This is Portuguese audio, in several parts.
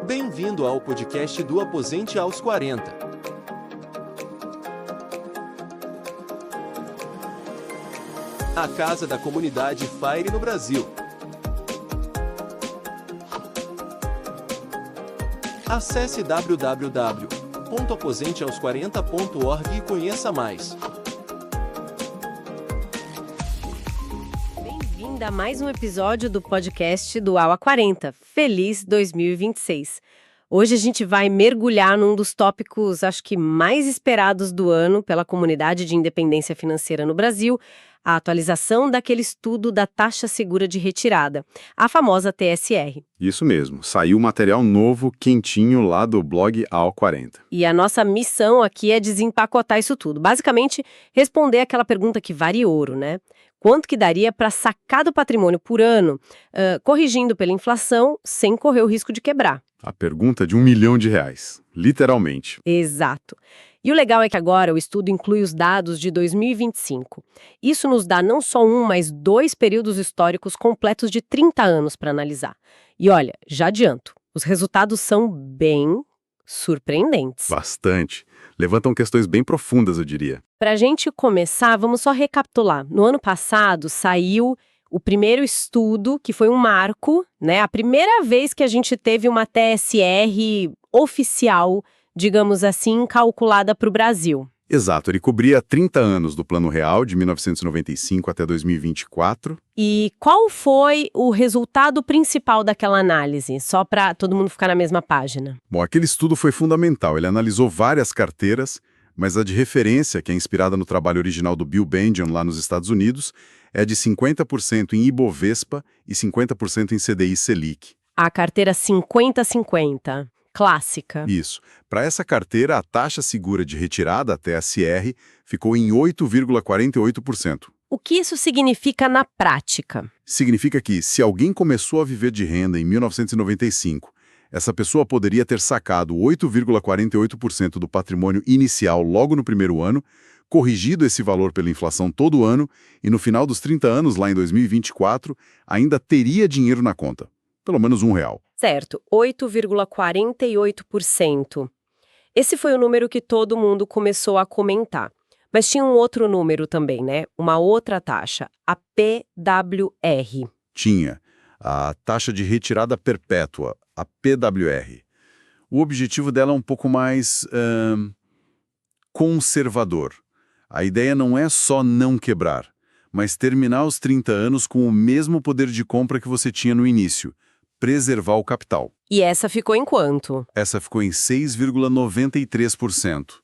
Bem-vindo ao podcast do Aposente aos 40. A casa da comunidade FIRE no Brasil. Acesse www.aposenteaos40.org e conheça mais. Bem-vinda a mais um episódio do podcast do UAU a 40. Feliz 2026. Hoje a gente vai mergulhar num dos tópicos, acho que mais esperados do ano pela comunidade de independência financeira no Brasil, a atualização daquele estudo da taxa segura de retirada, a famosa TSR. Isso mesmo, saiu material novo, quentinho lá do blog AO40. E a nossa missão aqui é desempacotar isso tudo. Basicamente, responder aquela pergunta que vale ouro, né? Quanto que daria para sacar do patrimônio por ano, corrigindo pela inflação, sem correr o risco de quebrar? A pergunta de R$1 milhão, literalmente. Exato. E o legal é que agora o estudo inclui os dados de 2025. Isso nos dá não só mas 2 períodos históricos completos de 30 anos para analisar. E olha, já adianto, os resultados são bem surpreendentes. Bastante. Levantam questões bem profundas, eu diria. Para a gente começar, vamos só recapitular. No ano passado saiu o primeiro estudo, que foi um marco, né? A primeira vez que a gente teve uma TSR oficial, digamos assim, calculada para o Brasil. Exato, ele cobria 30 anos do Plano Real, de 1995 até 2024. E qual foi o resultado principal daquela análise? Só para todo mundo ficar na mesma página. Bom, aquele estudo foi fundamental. Ele analisou várias carteiras, mas a de referência, que é inspirada no trabalho original do Bill Bendion lá nos Estados Unidos, é de 50% em Ibovespa e 50% em CDI Selic. A carteira 50-50. Clássica. Isso. Para essa carteira, a taxa segura de retirada, a TSR, ficou em 8,48%. O que isso significa na prática? Significa que, se alguém começou a viver de renda em 1995, essa pessoa poderia ter sacado 8,48% do patrimônio inicial logo no primeiro ano, corrigido esse valor pela inflação todo ano e, no final dos 30 anos, lá em 2024, ainda teria dinheiro na conta. Pelo menos R$1. Certo, 8,48%. Esse foi o número que todo mundo começou a comentar. Mas tinha um outro número também, né? Uma outra taxa, a PWR. Tinha. A taxa de retirada perpétua, a PWR. O objetivo dela é um pouco mais conservador. A ideia não é só não quebrar, mas terminar os 30 anos com o mesmo poder de compra que você tinha no início. Preservar o capital. E essa ficou em quanto? Essa ficou em 6,93%.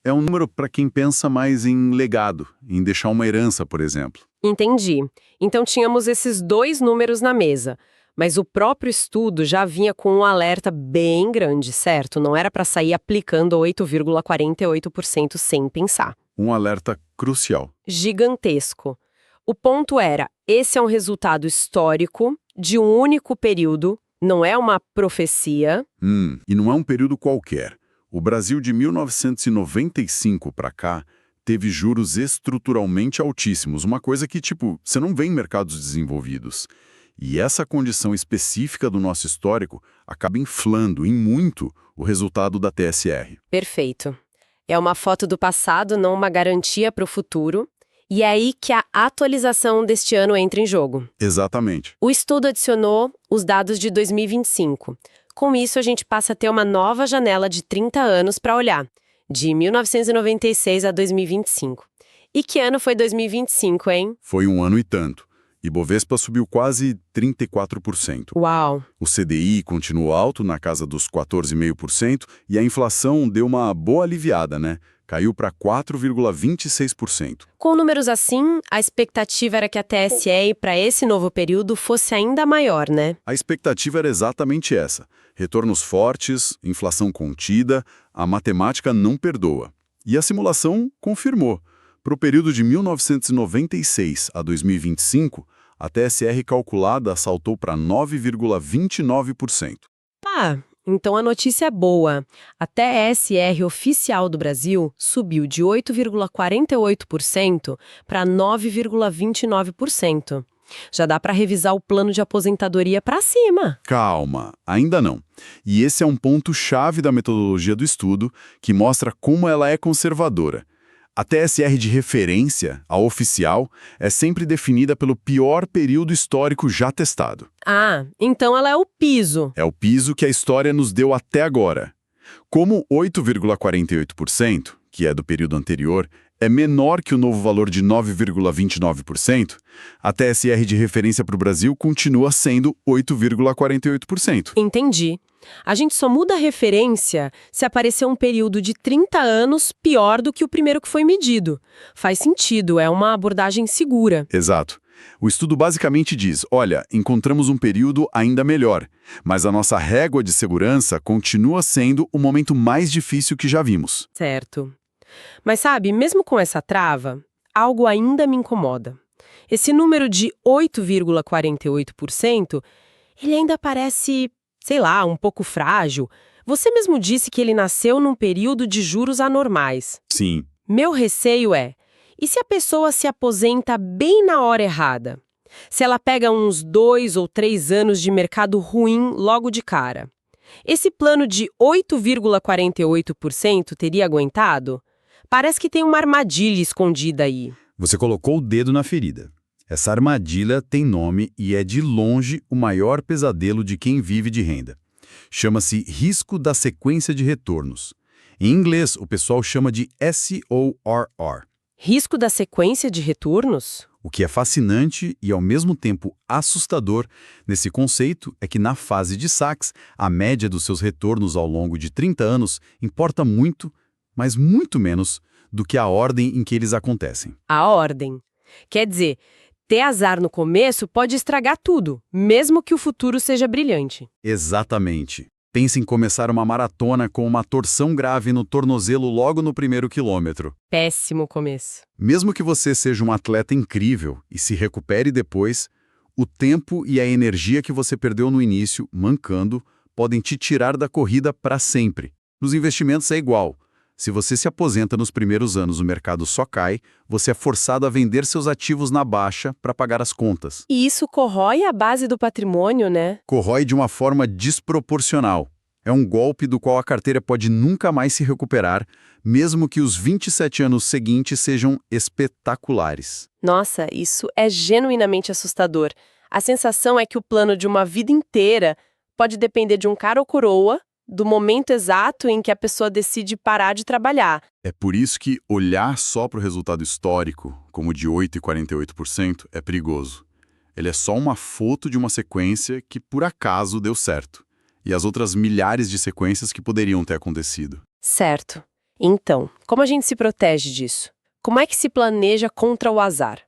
É um número para quem pensa mais em legado, em deixar uma herança, por exemplo. Entendi. Então tínhamos esses 2 números na mesa. Mas o próprio estudo já vinha com um alerta bem grande, certo? Não era para sair aplicando 8,48% sem pensar. Um alerta crucial. Gigantesco. O ponto era, esse é um resultado histórico de um único período, não é uma profecia. E não é um período qualquer. O Brasil de 1995 para cá teve juros estruturalmente altíssimos, uma coisa que, você não vê em mercados desenvolvidos. E essa condição específica do nosso histórico acaba inflando em muito o resultado da TSR. Perfeito. É uma foto do passado, não uma garantia para o futuro. E é aí que a atualização deste ano entra em jogo. Exatamente. O estudo adicionou os dados de 2025. Com isso, a gente passa a ter uma nova janela de 30 anos para olhar, de 1996 a 2025. E que ano foi 2025, hein? Foi um ano e tanto. Ibovespa subiu quase 34%. Uau! O CDI continuou alto, na casa dos 14,5%, e a inflação deu uma boa aliviada, né? Caiu para 4,26%. Com números assim, a expectativa era que a TSR para esse novo período fosse ainda maior, né? A expectativa era exatamente essa. Retornos fortes, inflação contida, a matemática não perdoa. E a simulação confirmou. Para o período de 1996 a 2025, a TSR calculada saltou para 9,29%. Então a notícia é boa. A TSR oficial do Brasil subiu de 8,48% para 9,29%. Já dá para revisar o plano de aposentadoria para cima. Calma, ainda não. E esse é um ponto-chave da metodologia do estudo que mostra como ela é conservadora. A TSR de referência, a oficial, é sempre definida pelo pior período histórico já testado. Ah, então ela é o piso. É o piso que a história nos deu até agora. Como 8,48%, que é do período anterior, é menor que o novo valor de 9,29%, a TSR de referência para o Brasil continua sendo 8,48%. Entendi. A gente só muda a referência se aparecer um período de 30 anos pior do que o primeiro que foi medido. Faz sentido, é uma abordagem segura. Exato. O estudo basicamente diz, olha, encontramos um período ainda melhor, mas a nossa régua de segurança continua sendo o momento mais difícil que já vimos. Certo. Mas sabe, mesmo com essa trava, algo ainda me incomoda. Esse número de 8,48%, ele ainda parece, sei lá, um pouco frágil. Você mesmo disse que ele nasceu num período de juros anormais. Sim. Meu receio é, e se a pessoa se aposenta bem na hora errada? Se ela pega uns 2 ou 3 anos de mercado ruim logo de cara? Esse plano de 8,48% teria aguentado? Parece que tem uma armadilha escondida aí. Você colocou o dedo na ferida. Essa armadilha tem nome e é de longe o maior pesadelo de quem vive de renda. Chama-se risco da sequência de retornos. Em inglês, o pessoal chama de SORR. Risco da sequência de retornos? O que é fascinante e, ao mesmo tempo, assustador nesse conceito é que, na fase de saques, a média dos seus retornos ao longo de 30 anos importa muito, mas muito menos do que a ordem em que eles acontecem. A ordem. Quer dizer, ter azar no começo pode estragar tudo, mesmo que o futuro seja brilhante. Exatamente. Pense em começar uma maratona com uma torção grave no tornozelo logo no primeiro quilômetro. Péssimo começo. Mesmo que você seja um atleta incrível e se recupere depois, o tempo e a energia que você perdeu no início, mancando, podem te tirar da corrida para sempre. Nos investimentos é igual. Se você se aposenta nos primeiros anos, o mercado só cai, você é forçado a vender seus ativos na baixa para pagar as contas. E isso corrói a base do patrimônio, né? Corrói de uma forma desproporcional. É um golpe do qual a carteira pode nunca mais se recuperar, mesmo que os 27 anos seguintes sejam espetaculares. Nossa, isso é genuinamente assustador. A sensação é que o plano de uma vida inteira pode depender de um cara ou coroa, do momento exato em que a pessoa decide parar de trabalhar. É por isso que olhar só para o resultado histórico, como o de 8,48%, é perigoso. Ele é só uma foto de uma sequência que por acaso deu certo, e as outras milhares de sequências que poderiam ter acontecido. Certo. Então, como a gente se protege disso? Como é que se planeja contra o azar?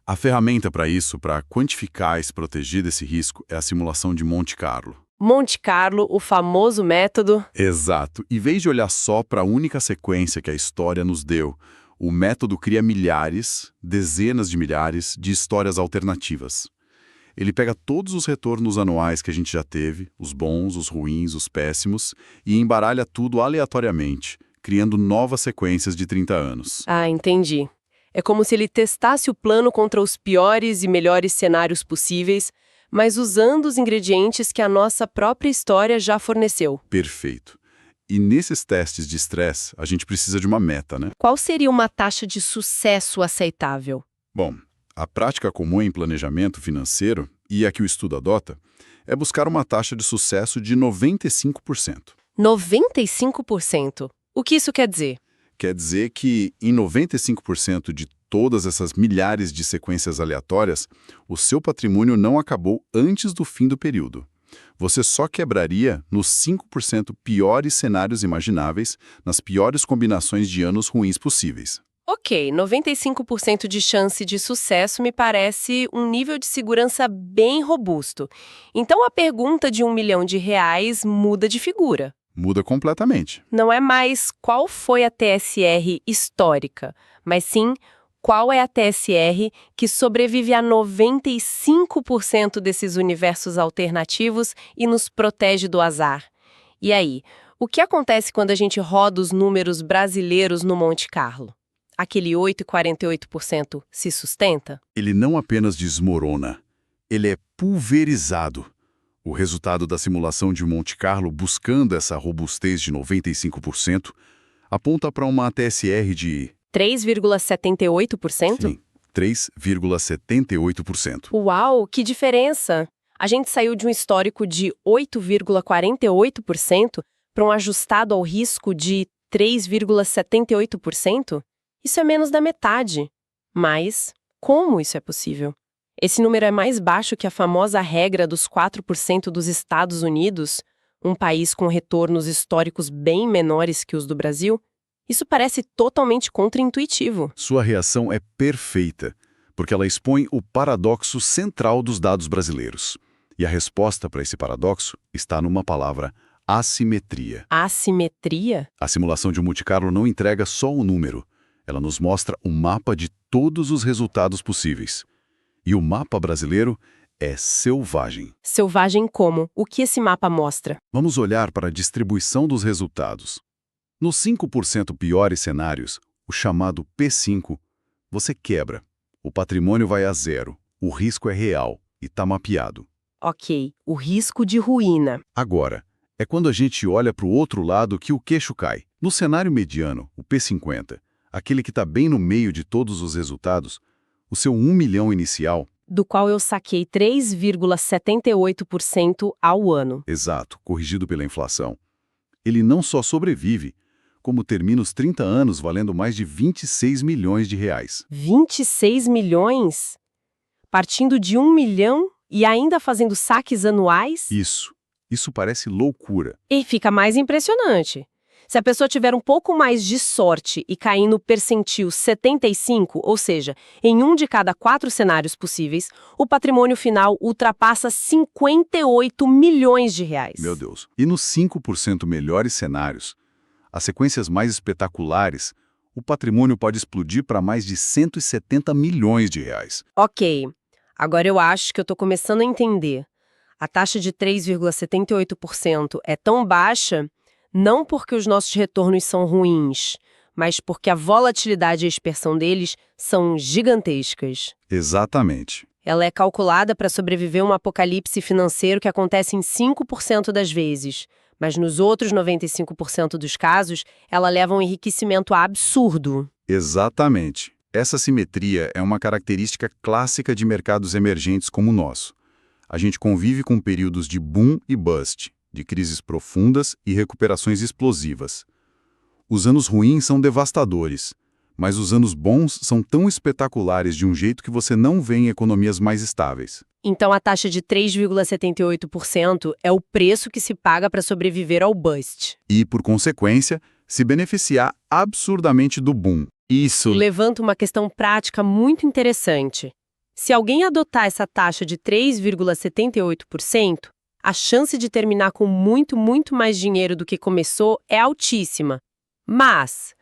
A ferramenta para isso, para quantificar e se proteger desse risco, é a simulação de Monte Carlo. Monte Carlo, o famoso método. Exato. Em vez de olhar só para a única sequência que a história nos deu, o método cria milhares, dezenas de milhares, de histórias alternativas. Ele pega todos os retornos anuais que a gente já teve, os bons, os ruins, os péssimos, e embaralha tudo aleatoriamente, criando novas sequências de 30 anos. Ah, entendi. É como se ele testasse o plano contra os piores e melhores cenários possíveis, mas usando os ingredientes que a nossa própria história já forneceu. Perfeito. E nesses testes de estresse, a gente precisa de uma meta, né? Qual seria uma taxa de sucesso aceitável? Bom, a prática comum em planejamento financeiro, e a que o estudo adota, é buscar uma taxa de sucesso de 95%. 95%? O que isso quer dizer? Quer dizer que, em 95% de todas essas milhares de sequências aleatórias, o seu patrimônio não acabou antes do fim do período. Você só quebraria nos 5% piores cenários imagináveis, nas piores combinações de anos ruins possíveis. Ok, 95% de chance de sucesso me parece um nível de segurança bem robusto. Então a pergunta de R$1 milhão muda de figura. Muda completamente. Não é mais qual foi a TSR histórica, mas sim qual é a TSR que sobrevive a 95% desses universos alternativos e nos protege do azar. E aí, o que acontece quando a gente roda os números brasileiros no Monte Carlo? Aquele 8,48% se sustenta? Ele não apenas desmorona, ele é pulverizado. O resultado da simulação de Monte Carlo, buscando essa robustez de 95%, aponta para uma TSR de 3,78%? sim, 3,78%. Uau, que diferença! A gente saiu de um histórico de 8,48% para um ajustado ao risco de 3,78%? Isso é menos da metade. Mas como isso é possível? Esse número é mais baixo que a famosa regra dos 4% dos Estados Unidos, um país com retornos históricos bem menores que os do Brasil? Isso parece totalmente contraintuitivo. Sua reação é perfeita, porque ela expõe o paradoxo central dos dados brasileiros. E a resposta para esse paradoxo está numa palavra: assimetria. Assimetria? A simulação de Monte Carlo não entrega só o número, ela nos mostra um mapa de todos os resultados possíveis. E o mapa brasileiro é selvagem. Selvagem como? O que esse mapa mostra? Vamos olhar para a distribuição dos resultados. Nos 5% piores cenários, o chamado P5, você quebra. O patrimônio vai a zero, o risco é real e está mapeado. Ok, o risco de ruína. Agora, é quando a gente olha para o outro lado que o queixo cai. No cenário mediano, o P50, aquele que está bem no meio de todos os resultados, o seu 1 milhão inicial, Do qual eu saquei 3,78% ao ano. exato, corrigido pela inflação, ele não só sobrevive, como termina os 30 anos valendo mais de 26 milhões de reais. 26 milhões? Partindo de 1 milhão e ainda fazendo saques anuais? Isso parece loucura. E fica mais impressionante. Se a pessoa tiver um pouco mais de sorte e cair no percentil 75, ou seja, em um de cada 4 cenários possíveis, o patrimônio final ultrapassa 58 milhões de reais. Meu Deus. E nos 5% melhores cenários, as sequências mais espetaculares, o patrimônio pode explodir para mais de 170 milhões de reais. Ok, agora eu acho que eu estou começando a entender. A taxa de 3,78% é tão baixa não porque os nossos retornos são ruins, mas porque a volatilidade e a dispersão deles são gigantescas. Exatamente. Ela é calculada para sobreviver a um apocalipse financeiro que acontece em 5% das vezes, mas nos outros 95% dos casos, ela leva a um enriquecimento absurdo. Exatamente. Essa simetria é uma característica clássica de mercados emergentes como o nosso. A gente convive com períodos de boom e bust, de crises profundas e recuperações explosivas. Os anos ruins são devastadores, mas os anos bons são tão espetaculares de um jeito que você não vê em economias mais estáveis. Então a taxa de 3,78% é o preço que se paga para sobreviver ao bust. E, por consequência, se beneficiar absurdamente do boom. Isso. Levanta uma questão prática muito interessante. Se alguém adotar essa taxa de 3,78%, a chance de terminar com muito, muito mais dinheiro do que começou é altíssima. Mas,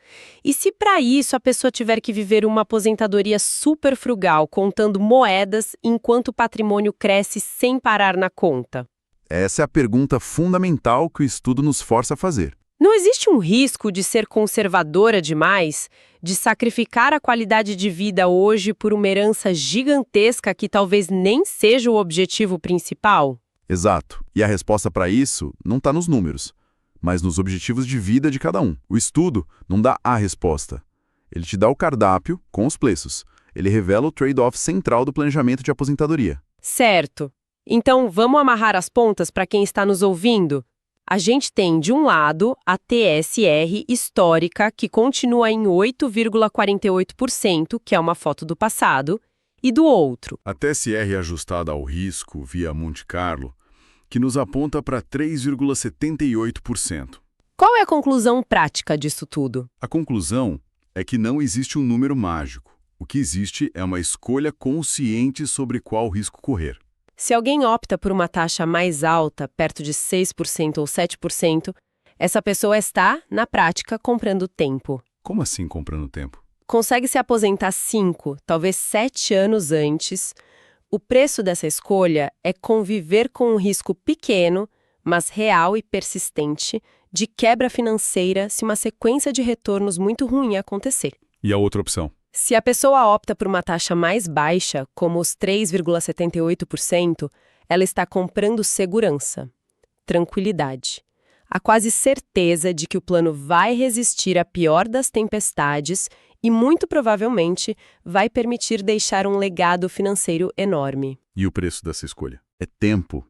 e se para isso a pessoa tiver que viver uma aposentadoria super frugal, contando moedas enquanto o patrimônio cresce sem parar na conta? Essa é a pergunta fundamental que o estudo nos força a fazer. Não existe um risco de ser conservadora demais, de sacrificar a qualidade de vida hoje por uma herança gigantesca que talvez nem seja o objetivo principal? Exato. E a resposta para isso não está nos números, mas nos objetivos de vida de cada um. O estudo não dá a resposta. Ele te dá o cardápio com os preços. Ele revela o trade-off central do planejamento de aposentadoria. Certo. Então, vamos amarrar as pontas para quem está nos ouvindo? A gente tem, de um lado, a TSR histórica, que continua em 8,48%, que é uma foto do passado, e do outro, A TSR ajustada ao risco via Monte Carlo, que nos aponta para 3,78%. qual é a conclusão prática disso tudo? A conclusão é que não existe um número mágico. O que existe é uma escolha consciente sobre qual risco correr. Se alguém opta por uma taxa mais alta, perto de 6% ou 7%, essa pessoa está, na prática, comprando tempo. Como assim comprando tempo? Consegue se aposentar 5, talvez 7 anos antes. O preço dessa escolha é conviver com um risco pequeno, mas real e persistente, de quebra financeira se uma sequência de retornos muito ruim acontecer. E a outra opção? Se a pessoa opta por uma taxa mais baixa, como os 3,78%, ela está comprando segurança, tranquilidade, a quase certeza de que o plano vai resistir à pior das tempestades e, muito provavelmente, vai permitir deixar um legado financeiro enorme. E o preço dessa escolha? É tempo.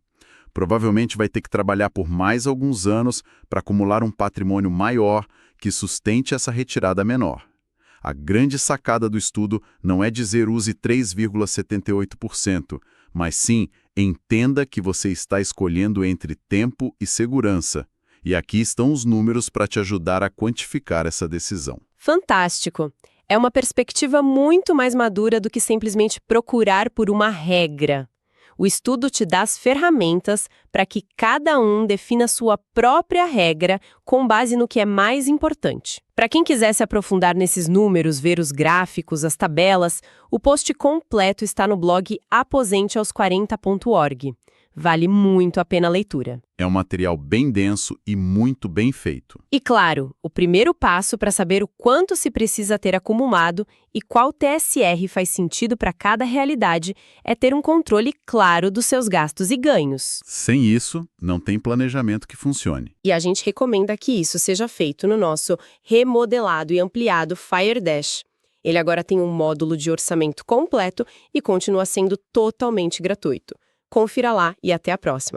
Provavelmente vai ter que trabalhar por mais alguns anos para acumular um patrimônio maior que sustente essa retirada menor. A grande sacada do estudo não é dizer use 3,78%, mas sim entenda que você está escolhendo entre tempo e segurança. E aqui estão os números para te ajudar a quantificar essa decisão. Fantástico! É uma perspectiva muito mais madura do que simplesmente procurar por uma regra. O estudo te dá as ferramentas para que cada um defina sua própria regra com base no que é mais importante. Para quem quiser se aprofundar nesses números, ver os gráficos, as tabelas, o post completo está no blog aposenteaos40.org. Vale muito a pena a leitura. É um material bem denso e muito bem feito. E claro, o primeiro passo para saber o quanto se precisa ter acumulado e qual TSR faz sentido para cada realidade é ter um controle claro dos seus gastos e ganhos. Sem isso, não tem planejamento que funcione. E a gente recomenda que isso seja feito no nosso remodelado e ampliado Fire Dash. Ele agora tem um módulo de orçamento completo e continua sendo totalmente gratuito. Confira lá e até a próxima.